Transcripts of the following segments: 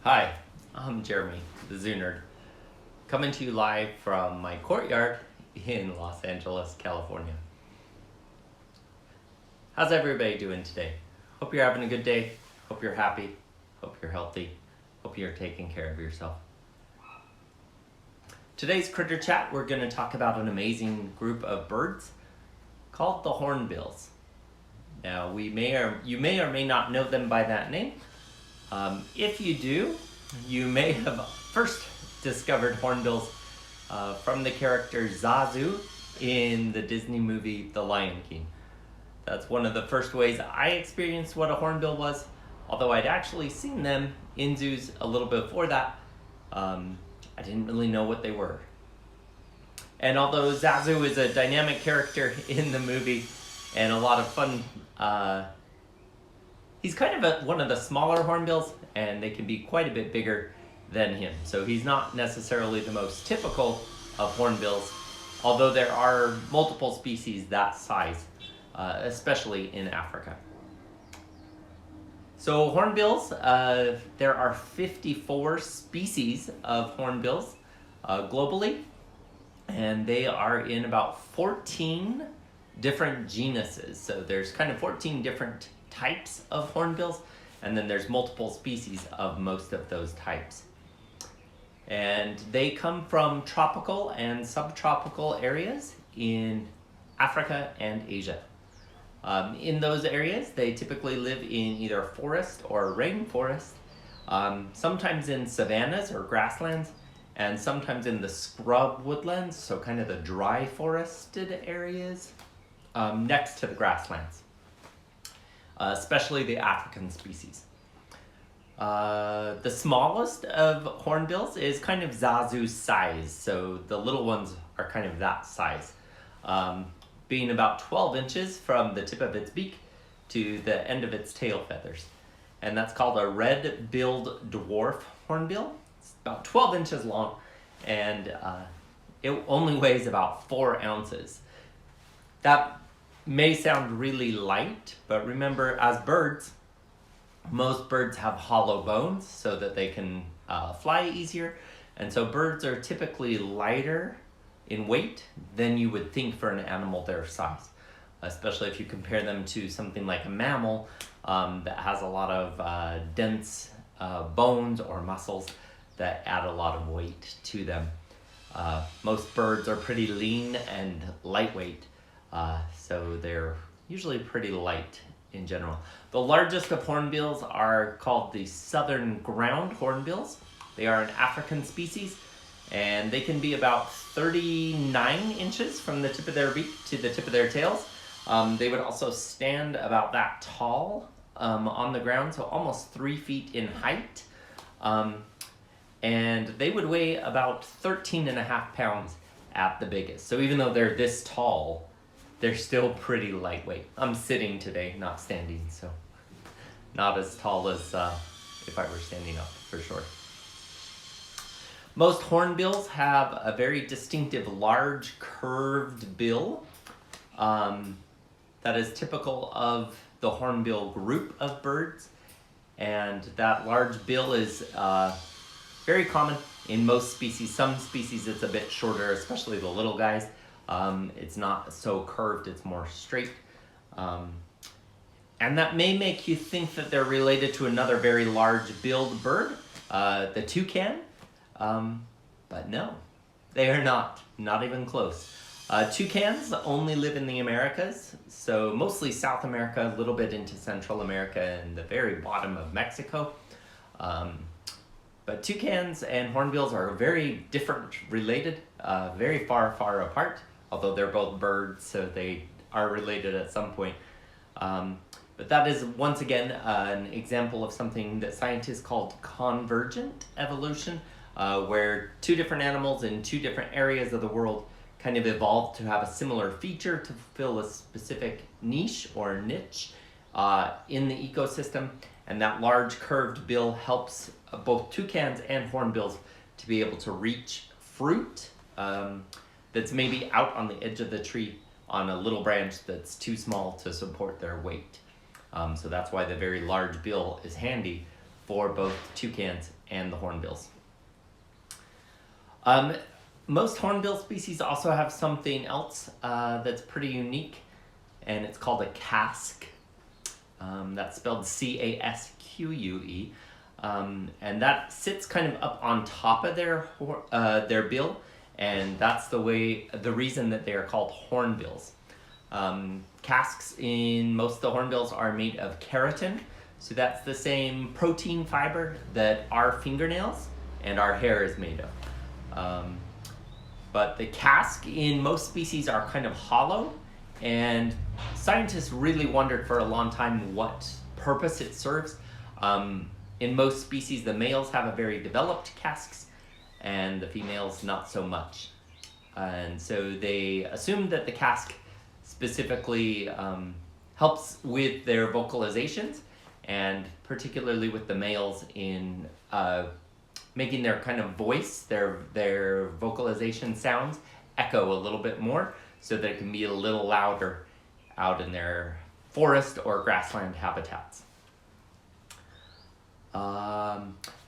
Hi, I'm Jeremy, the Zoo Nerd, coming to you live from my courtyard in Los Angeles, California. How's everybody doing today? Hope you're having a good day. Hope you're happy. Hope you're healthy. Hope you're taking care of yourself. Today's Critter Chat, we're going to talk about an amazing group of birds called the hornbills. Now, you may or may not know them by that name. If you do, you may have first discovered hornbills from the character Zazu in the Disney movie The Lion King. That's one of the first ways I experienced what a hornbill was, although I'd actually seen them in zoos a little before that. I didn't really know what they were. And although Zazu is a dynamic character in the movie and a lot of fun, he's kind of one of the smaller hornbills, and they can be quite a bit bigger than him. So he's not necessarily the most typical of hornbills, although there are multiple species that size, especially in Africa. So hornbills, there are 54 species of hornbills globally, and they are in about 14 different genuses. So there's kind of 14 different types of hornbills, and then there's multiple species of most of those types. And they come from tropical and subtropical areas in Africa and Asia. In those areas, they typically live in either forest or rainforest, sometimes in savannas or grasslands, and sometimes in the scrub woodlands, so kind of the dry forested areas next to the grasslands, especially the African species. The smallest of hornbills is kind of Zazu's size, so the little ones are kind of that size. Being about 12 inches from the tip of its beak to the end of its tail feathers. And that's called a red-billed dwarf hornbill. It's about 12 inches long, and it only weighs about 4 ounces. That may sound really light, but remember, as birds, most birds have hollow bones so that they can fly easier. And so birds are typically lighter in weight than you would think for an animal their size, especially if you compare them to something like a mammal that has a lot of dense bones or muscles that add a lot of weight to them. Most birds are pretty lean and lightweight, so they're usually pretty light in general. The largest of hornbills are called the southern ground hornbills. They are an African species, and they can be about 39 inches from the tip of their beak to the tip of their tails. They would also stand about that tall on the ground, so almost 3 feet in height. And they would weigh about 13.5 pounds at the biggest. So even though they're this tall, they're still pretty lightweight. I'm sitting today, not standing, so not as tall as if I were standing up, for sure. Most hornbills have a very distinctive large curved bill that is typical of the hornbill group of birds. And that large bill is very common in most species. Some species it's a bit shorter, especially the little guys. It's not so curved, it's more straight. And that may make you think that they're related to another very large-billed bird, the toucan. But no, they are not even close. Toucans only live in the Americas, so mostly South America, a little bit into Central America and the very bottom of Mexico. But toucans and hornbills are very different related, very far apart, although they're both birds, so they are related at some point. But that is, once again, an example of something that scientists call convergent evolution, where two different animals in two different areas of the world kind of evolved to have a similar feature to fill a specific niche or niche in the ecosystem. And that large curved bill helps both toucans and hornbills to be able to reach fruit that's maybe out on the edge of the tree on a little branch that's too small to support their weight. So that's why the very large bill is handy for both toucans and the hornbills. Most hornbill species also have something else that's pretty unique, and it's called a casque. That's spelled C-A-S-Q-U-E. And that sits kind of up on top of their bill, and that's the reason that they are called hornbills. Casques in most of the hornbills are made of keratin, so that's the same protein fiber that our fingernails and our hair is made of. But the casque in most species are kind of hollow, and scientists really wondered for a long time what purpose it serves. In most species, the males have a very developed casques, and the females not so much. And so they assumed that the casque specifically helps with their vocalizations, and particularly with the males in making their kind of voice, their vocalization sounds echo a little bit more, so that it can be a little louder out in their forest or grassland habitats.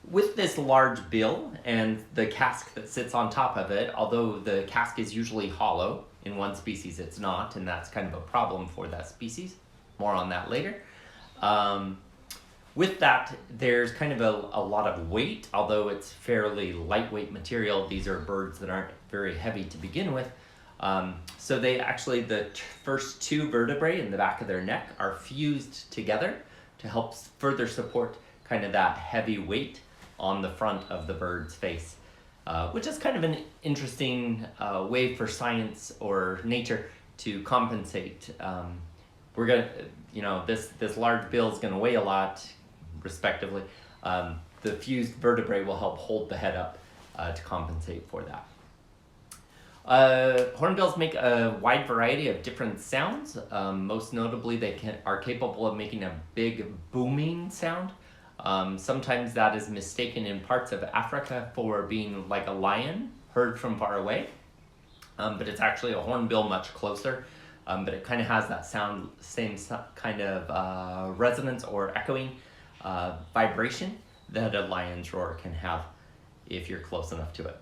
With this large bill and the casque that sits on top of it, although the casque is usually hollow, in one species it's not, and that's kind of a problem for that species. More on that later. With that, there's kind of a lot of weight, although it's fairly lightweight material. These are birds that aren't very heavy to begin with. So they actually, the first two vertebrae in the back of their neck are fused together to help further support kind of that heavy weight on the front of the bird's face, which is kind of an interesting way for science or nature to compensate. We're gonna, this large bill is gonna weigh a lot, respectively. The fused vertebrae will help hold the head up to compensate for that. Hornbills make a wide variety of different sounds. Most notably, they are capable of making a big booming sound. Sometimes that is mistaken in parts of Africa for being like a lion heard from far away, but it's actually a hornbill much closer. But it kind of has that same kind of resonance or echoing vibration that a lion's roar can have if you're close enough to it.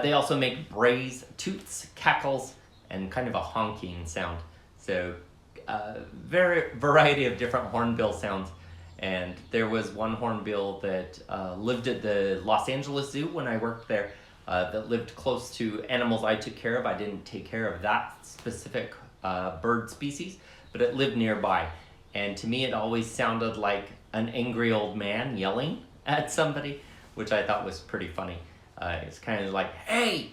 They also make brays, toots, cackles, and kind of a honking sound. So variety of different hornbill sounds. And there was one hornbill that lived at the Los Angeles Zoo when I worked there, that lived close to animals I took care of. I didn't take care of that specific bird species, but it lived nearby. And to me, it always sounded like an angry old man yelling at somebody, which I thought was pretty funny. It's kind of like, hey,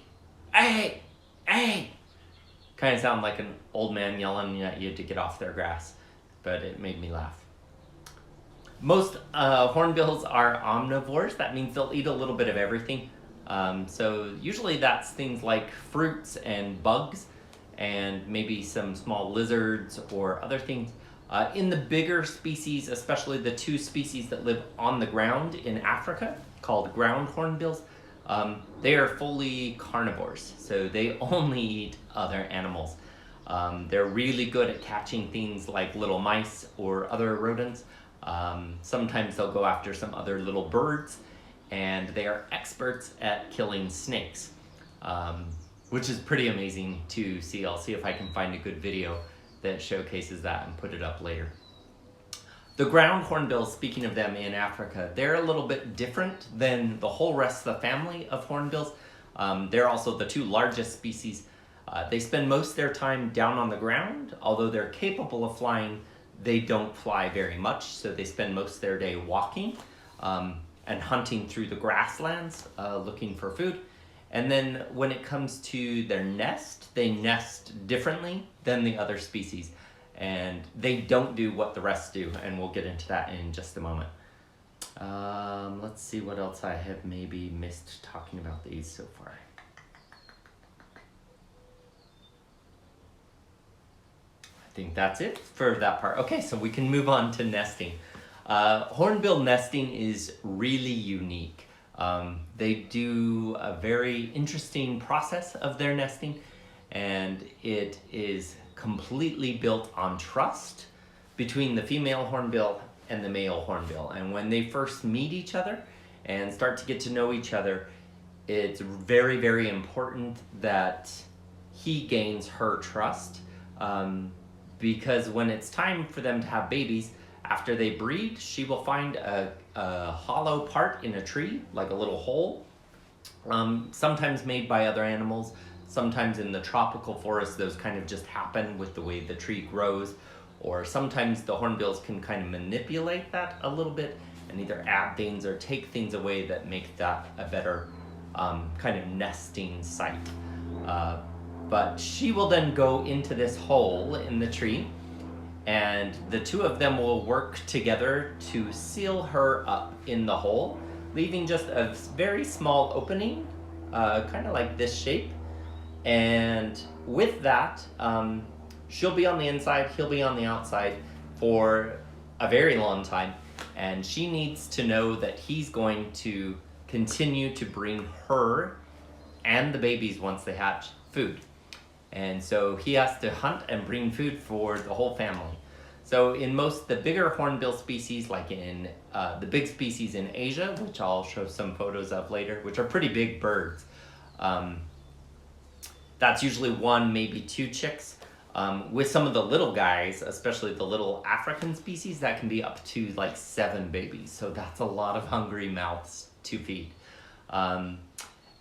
hey, hey. Kind of sound like an old man yelling at you to get off their grass, but it made me laugh. Most hornbills are omnivores. That means they'll eat a little bit of everything. So usually that's things like fruits and bugs and maybe some small lizards or other things. In the bigger species, especially the two species that live on the ground in Africa, called ground hornbills, they are fully carnivores. So they only eat other animals. They're really good at catching things like little mice or other rodents. Sometimes they'll go after some other little birds, and they are experts at killing snakes, which is pretty amazing to see. I'll see if I can find a good video that showcases that and put it up later. The ground hornbills, speaking of them in Africa, they're a little bit different than the whole rest of the family of hornbills. They're also the two largest species. They spend most of their time down on the ground. Although they're capable of flying, they don't fly very much, so they spend most of their day walking and hunting through the grasslands, looking for food. And then when it comes to their nest, they nest differently than the other species. And they don't do what the rest do, and we'll get into that in just a moment. Let's see what else I have maybe missed talking about these so far. I think that's it for that part. Okay, so we can move on to nesting. Hornbill nesting is really unique. They do a very interesting process of their nesting, and it is completely built on trust between the female hornbill and the male hornbill. And when they first meet each other and start to get to know each other, it's very, very important that he gains her trust, because when it's time for them to have babies, after they breed, she will find a hollow part in a tree, like a little hole, sometimes made by other animals. Sometimes in the tropical forest, those kind of just happen with the way the tree grows, or sometimes the hornbills can kind of manipulate that a little bit and either add things or take things away that make that a better kind of nesting site. But she will then go into this hole in the tree, and the two of them will work together to seal her up in the hole, leaving just a very small opening, kind of like this shape. And with that, she'll be on the inside, he'll be on the outside for a very long time. And she needs to know that he's going to continue to bring her and the babies, once they hatch, food. And so he has to hunt and bring food for the whole family. So in most the bigger hornbill species, like in the big species in Asia, which I'll show some photos of later, which are pretty big birds, that's usually one, maybe two chicks. With some of the little guys, especially the little African species, that can be up to like 7 babies. So that's a lot of hungry mouths to feed.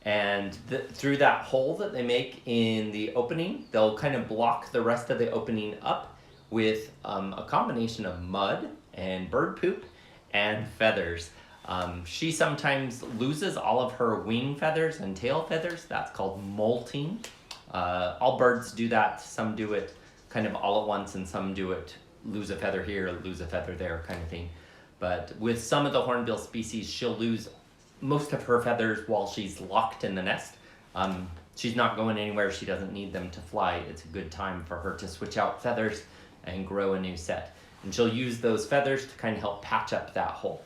And through that hole that they make in the opening, they'll kind of block the rest of the opening up with a combination of mud and bird poop and feathers. She sometimes loses all of her wing feathers and tail feathers. That's called molting. All birds do that. Some do it kind of all at once, and some do it lose a feather here, lose a feather there kind of thing. But with some of the hornbill species, she'll lose most of her feathers while she's locked in the nest. She's not going anywhere. She doesn't need them to fly. It's a good time for her to switch out feathers and grow a new set. And she'll use those feathers to kind of help patch up that hole.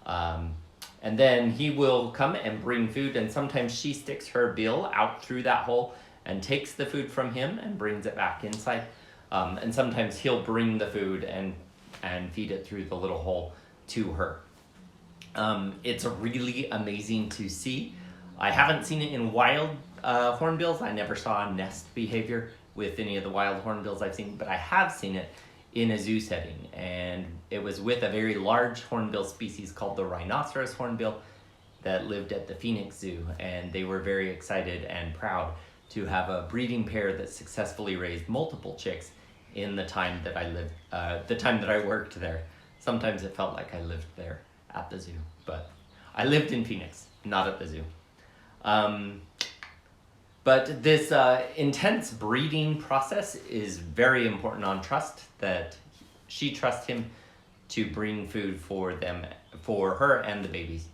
And then he will come and bring food, and sometimes she sticks her bill out through that hole and takes the food from him and brings it back inside. And sometimes he'll bring the food and feed it through the little hole to her. It's really amazing to see. I haven't seen it in wild hornbills. I never saw nest behavior with any of the wild hornbills I've seen, but I have seen it in a zoo setting. And it was with a very large hornbill species called the rhinoceros hornbill that lived at the Phoenix Zoo. And they were very excited and proud to have a breeding pair that successfully raised multiple chicks in the time that I lived, the time that I worked there. Sometimes it felt like I lived there at the zoo, but I lived in Phoenix, not at the zoo. But this intense breeding process is very important on trust, that she trusts him to bring food for them, for her and the babies.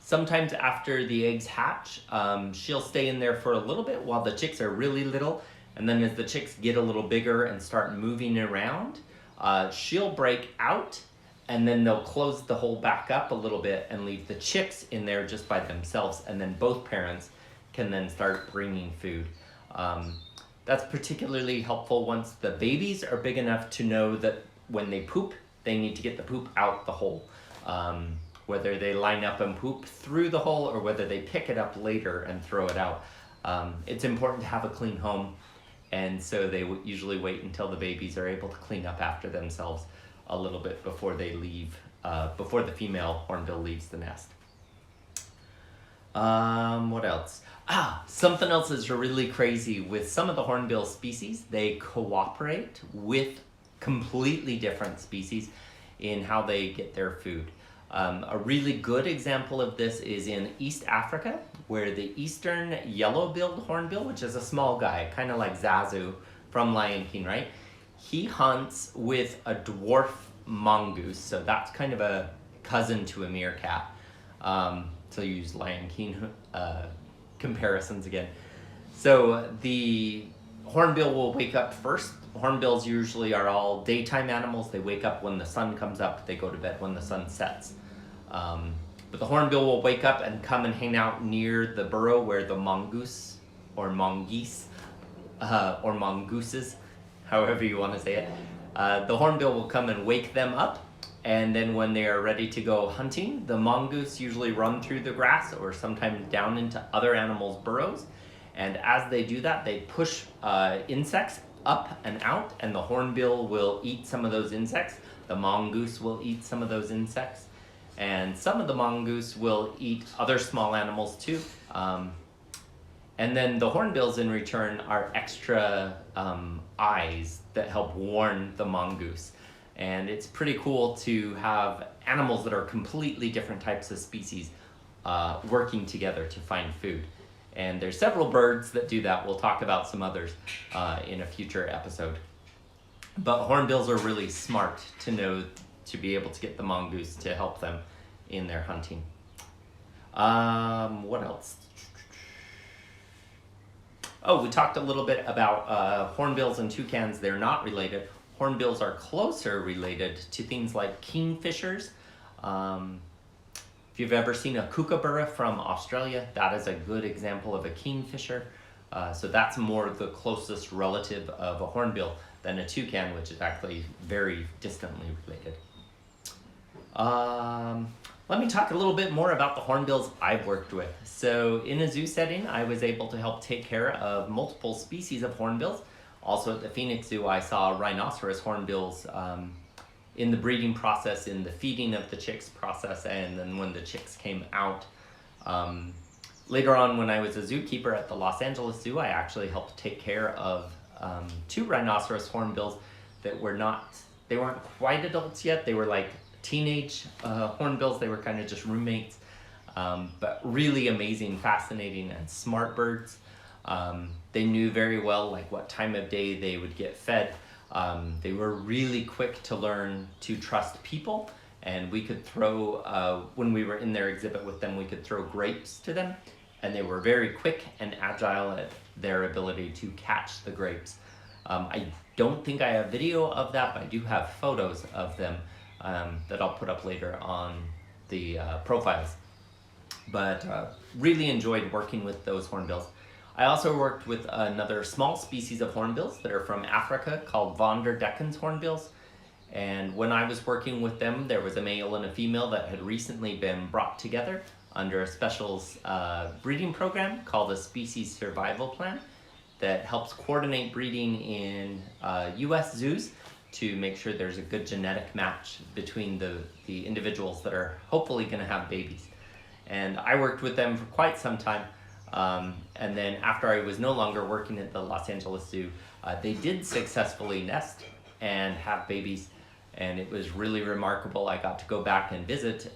Sometimes after the eggs hatch, she'll stay in there for a little bit while the chicks are really little, and then as the chicks get a little bigger and start moving around, she'll break out, and then they'll close the hole back up a little bit and leave the chicks in there just by themselves, and then both parents can then start bringing food. That's particularly helpful once the babies are big enough to know that when they poop, they need to get the poop out the hole. Whether they line up and poop through the hole or whether they pick it up later and throw it out. It's important to have a clean home, and so they usually wait until the babies are able to clean up after themselves a little bit before they leave, before the female hornbill leaves the nest. What else? Something else is really crazy with some of the hornbill species. They cooperate with completely different species in how they get their food. A really good example of this is in East Africa, where the eastern yellow-billed hornbill, which is a small guy, kind of like Zazu from Lion King, right? He hunts with a dwarf mongoose, so that's kind of a cousin to a meerkat. So you use Lion King comparisons again. So the hornbill will wake up first. Hornbills usually are all daytime animals. They wake up when the sun comes up. They go to bed when the sun sets. But the hornbill will wake up and come and hang out near the burrow where the mongoose or mongoose or mongooses, however you want to say it. The hornbill will come and wake them up, And then when they are ready to go hunting, the mongoose usually run through the grass or sometimes down into other animals' burrows. And as they do that, they push insects up and out, and the hornbill will eat some of those insects. The mongoose will eat some of those insects. And some of the mongoose will eat other small animals too. And then the hornbills in return are extra eyes that help warn the mongoose. And it's pretty cool to have animals that are completely different types of species working together to find food. And there's several birds that do that. We'll talk about some others in a future episode. But hornbills are really smart to know to be able to get the mongoose to help them in their hunting. What else? Oh, we talked a little bit about hornbills and toucans. They're not related. Hornbills are closer related to things like kingfishers. If you've ever seen a kookaburra from Australia, that is a good example of a kingfisher. So that's more the closest relative of a hornbill than a toucan, which is actually very distantly related. Let me talk a little bit more about the hornbills I've worked with. So in a zoo setting, I was able to help take care of multiple species of hornbills. Also at the Phoenix Zoo, I saw rhinoceros hornbills in the breeding process, in the feeding of the chicks process, and then when the chicks came out. Later on, when I was a zookeeper at the Los Angeles Zoo, I actually helped take care of 2 rhinoceros hornbills that they weren't quite adults yet. They were like teenage hornbills. They were kind of just roommates, but really amazing, fascinating, and smart birds. They knew very well like what time of day they would get fed. They were really quick to learn to trust people, and we could throw, when we were in their exhibit with them, we could throw grapes to them, and they were very quick and agile at their ability to catch the grapes. I don't think I have video of that, but I do have photos of them that I'll put up later on the profiles. But really enjoyed working with those hornbills. I also worked with another small species of hornbills that are from Africa called von der Decken's hornbills. And when I was working with them, there was a male and a female that had recently been brought together under a special breeding program called a species survival plan that helps coordinate breeding in US zoos to make sure there's a good genetic match between the individuals that are hopefully going to have babies. And I worked with them for quite some time. And then after I was no longer working at the Los Angeles Zoo, they did successfully nest and have babies. And it was really remarkable. I got to go back and visit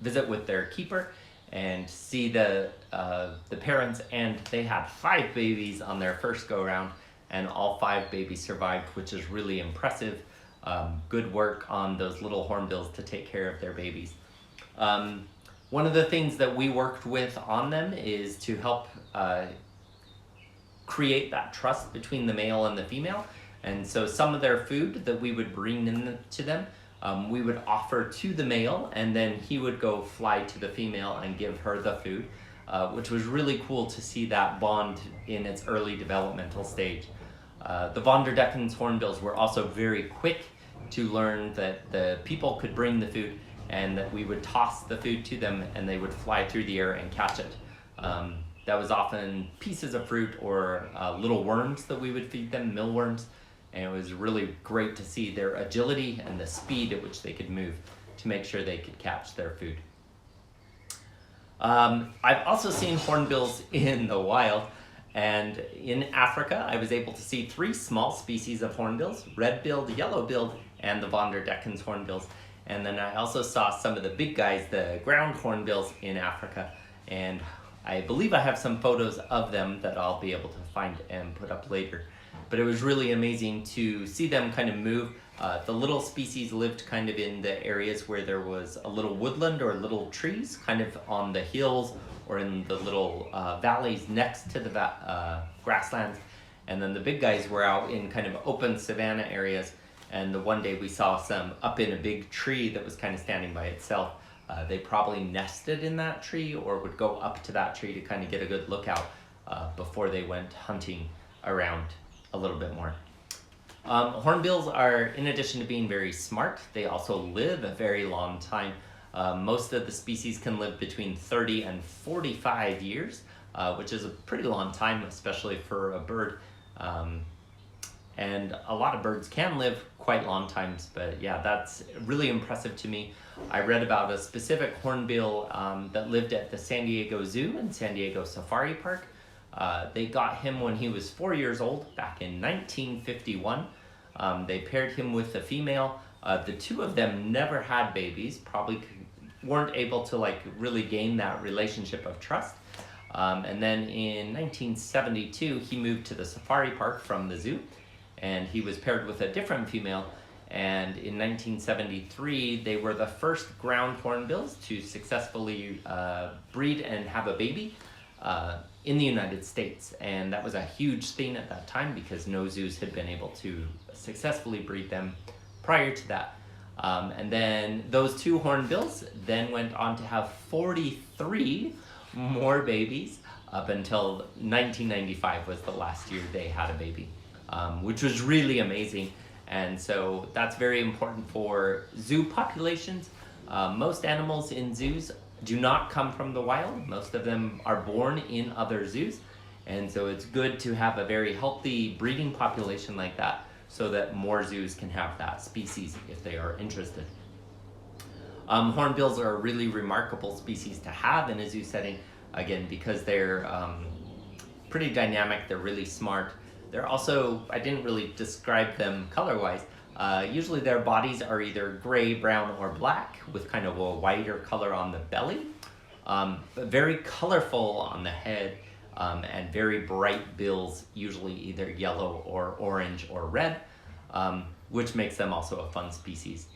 with their keeper and see the parents, and they had 5 babies on their first go round, and all 5 babies survived, which is really impressive. Good work on those little hornbills to take care of their babies. One of the things that we worked with on them is to help create that trust between the male and the female. And so some of their food that we would bring in to them, we would offer to the male, and then he would go fly to the female and give her the food, which was really cool to see that bond in its early developmental stage. The von der Decken's hornbills were also very quick to learn that the people could bring the food, and that we would toss the food to them and they would fly through the air and catch it. That was often pieces of fruit or little worms that we would feed them, mealworms, and it was really great to see their agility and the speed at which they could move to make sure they could catch their food. I've also seen hornbills in the wild, and in Africa I was able to see 3 small species of hornbills: red-billed, yellow-billed, and the von der Decken's hornbills. And then I also saw some of the big guys, the ground hornbills in Africa, and I believe I have some photos of them that I'll be able to find and put up later. But it was really amazing to see them kind of move. The little species lived kind of in the areas where there was a little woodland or little trees, kind of on the hills or in the little valleys next to the grasslands. And then the big guys were out in kind of open savanna areas. And the one day we saw some up in a big tree that was kind of standing by itself. They probably nested in that tree or would go up to that tree to kind of get a good lookout before they went hunting around a little bit more. Hornbills are, in addition to being very smart, they also live a very long time. Most of the species can live between 30 and 45 years, which is a pretty long time, especially for a bird. And a lot of birds can live quite long times, but yeah, that's really impressive to me. I read about a specific hornbill that lived at the San Diego Zoo and San Diego Safari Park. They got him when he was 4 years old back in 1951. They paired him with a female. The two of them never had babies, probably weren't able to like really gain that relationship of trust. And then in 1972, he moved to the safari park from the zoo, and he was paired with a different female. And in 1973, they were the first ground hornbills to successfully breed and have a baby in the United States. And that was a huge thing at that time because no zoos had been able to successfully breed them prior to that. And then those two hornbills then went on to have 43 more babies up until 1995 was the last year they had a baby, which was really amazing. And so that's very important for zoo populations. Most animals in zoos do not come from the wild. Most of them are born in other zoos. And so it's good to have a very healthy breeding population like that so that more zoos can have that species if they are interested. Hornbills are a really remarkable species to have in a zoo setting, again, because they're pretty dynamic, they're really smart. They're also, I didn't really describe them color-wise, usually their bodies are either gray, brown, or black with kind of a whiter color on the belly, but very colorful on the head, and very bright bills, usually either yellow or orange or red, which makes them also a fun species.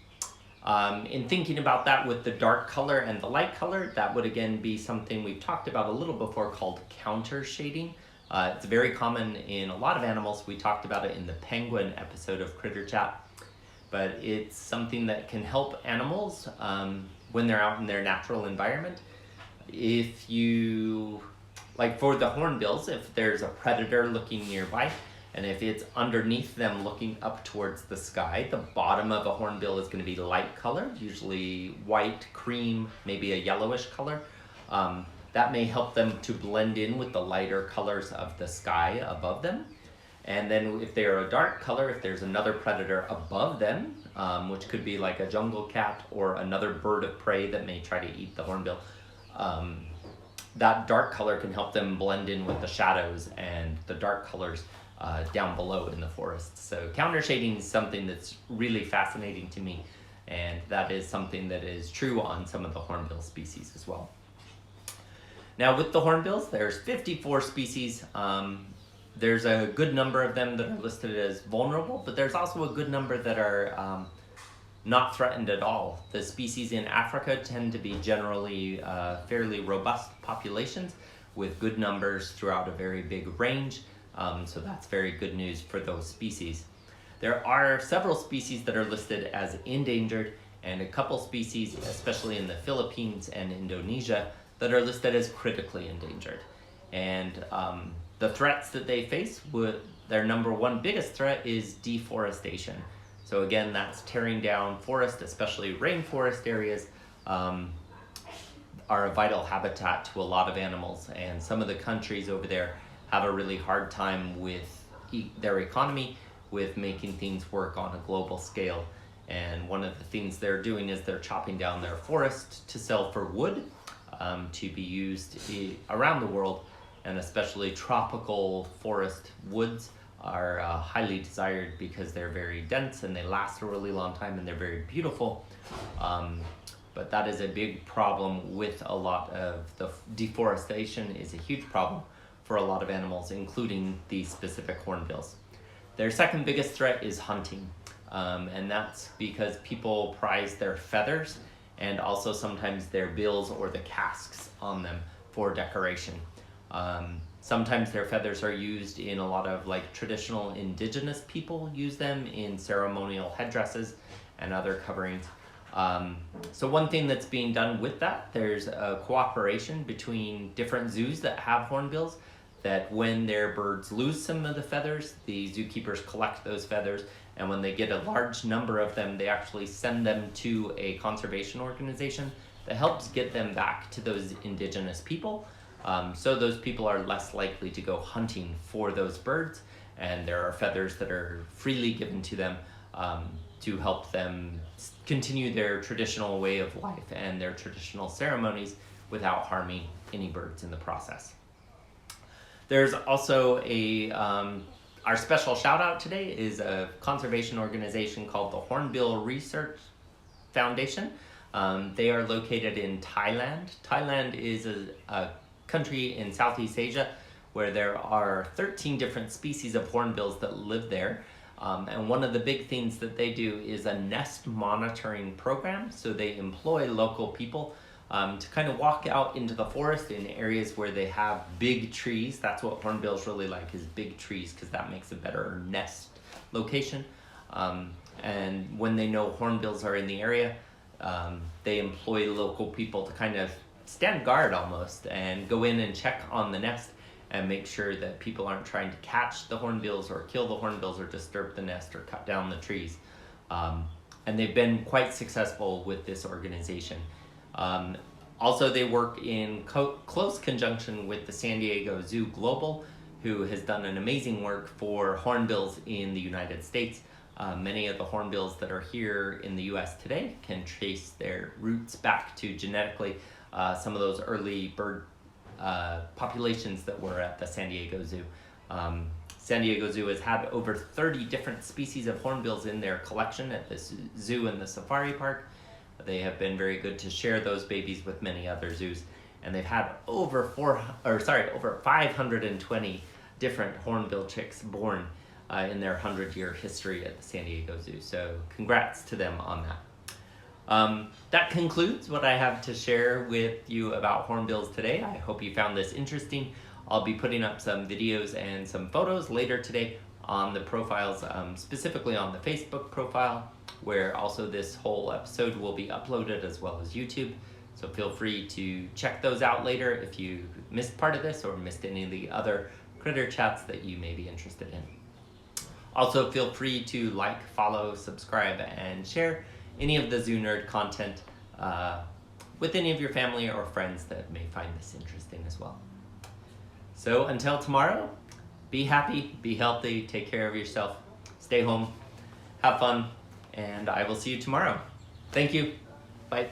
In thinking about that with the dark color and the light color, that would again be something we've talked about a little before called counter shading. It's very common in a lot of animals. We talked about it in the penguin episode of Critter Chat, but it's something that can help animals when they're out in their natural environment. If you, like for the hornbills, if there's a predator looking nearby, and if it's underneath them looking up towards the sky, the bottom of a hornbill is going to be light colored, usually white, cream, maybe a yellowish color. That may help them to blend in with the lighter colors of the sky above them. And then if they're a dark color, if there's another predator above them, which could be like a jungle cat or another bird of prey that may try to eat the hornbill, that dark color can help them blend in with the shadows and the dark colors down below in the forest. So counter shading is something that's really fascinating to me, and that is something that is true on some of the hornbill species as well. Now with the hornbills, there's 54 species. There's a good number of them that are listed as vulnerable, but there's also a good number that are not threatened at all. The species in Africa tend to be generally fairly robust populations with good numbers throughout a very big range. So that's very good news for those species. There are several species that are listed as endangered, and a couple species, especially in the Philippines and Indonesia, that are listed as critically endangered. And the threats that they face, their number one biggest threat is deforestation. So again, that's tearing down forest, especially rainforest areas, are a vital habitat to a lot of animals. And some of the countries over there have a really hard time with their economy, with making things work on a global scale. And one of the things they're doing is they're chopping down their forest to sell for wood, to be used around the world, and especially tropical forest woods are highly desired because they're very dense and they last a really long time and they're very beautiful. But that is a big problem with a lot of the deforestation is a huge problem for a lot of animals, including the specific hornbills. Their second biggest threat is hunting, and that's because people prize their feathers and also sometimes their bills or the casques on them for decoration. Sometimes their feathers are used in a lot of like traditional indigenous people use them in ceremonial headdresses and other coverings. So one thing that's being done with that, there's a cooperation between different zoos that have hornbills that when their birds lose some of the feathers, the zookeepers collect those feathers, and when they get a large number of them, they actually send them to a conservation organization that helps get them back to those indigenous people. So those people are less likely to go hunting for those birds, and there are feathers that are freely given to them to help them continue their traditional way of life and their traditional ceremonies without harming any birds in the process. There's also our special shout out today is a conservation organization called the Hornbill Research Foundation. They are located in Thailand. Thailand is a country in Southeast Asia where there are 13 different species of hornbills that live there. And one of the big things that they do is a nest monitoring program. So they employ local people to kind of walk out into the forest in areas where they have big trees. That's what hornbills really like, is big trees, because that makes a better nest location. And when they know hornbills are in the area, they employ local people to kind of stand guard almost and go in and check on the nest and make sure that people aren't trying to catch the hornbills or kill the hornbills or disturb the nest or cut down the trees. And they've been quite successful with this organization. Also, they work in close conjunction with the San Diego Zoo Global, who has done an amazing work for hornbills in the United States. Many of the hornbills that are here in the US today can trace their roots back to genetically some of those early bird populations that were at the San Diego Zoo. San Diego Zoo has had over 30 different species of hornbills in their collection at the zoo and the safari park. They have been very good to share those babies with many other zoos, and they've had over 520 different hornbill chicks born in their 100-year history at the San Diego Zoo. So congrats to them on that. That concludes what I have to share with you about hornbills today. I hope you found this interesting. I'll be putting up some videos and some photos later today on the profiles, specifically on the Facebook profile, where also this whole episode will be uploaded, as well as YouTube. So feel free to check those out later if you missed part of this or missed any of the other critter chats that you may be interested in. Also, feel free to like, follow, subscribe, and share any of the Zoo Nerd content with any of your family or friends that may find this interesting as well. So until tomorrow, be happy, be healthy, take care of yourself, stay home, have fun, and I will see you tomorrow. Thank you. Bye.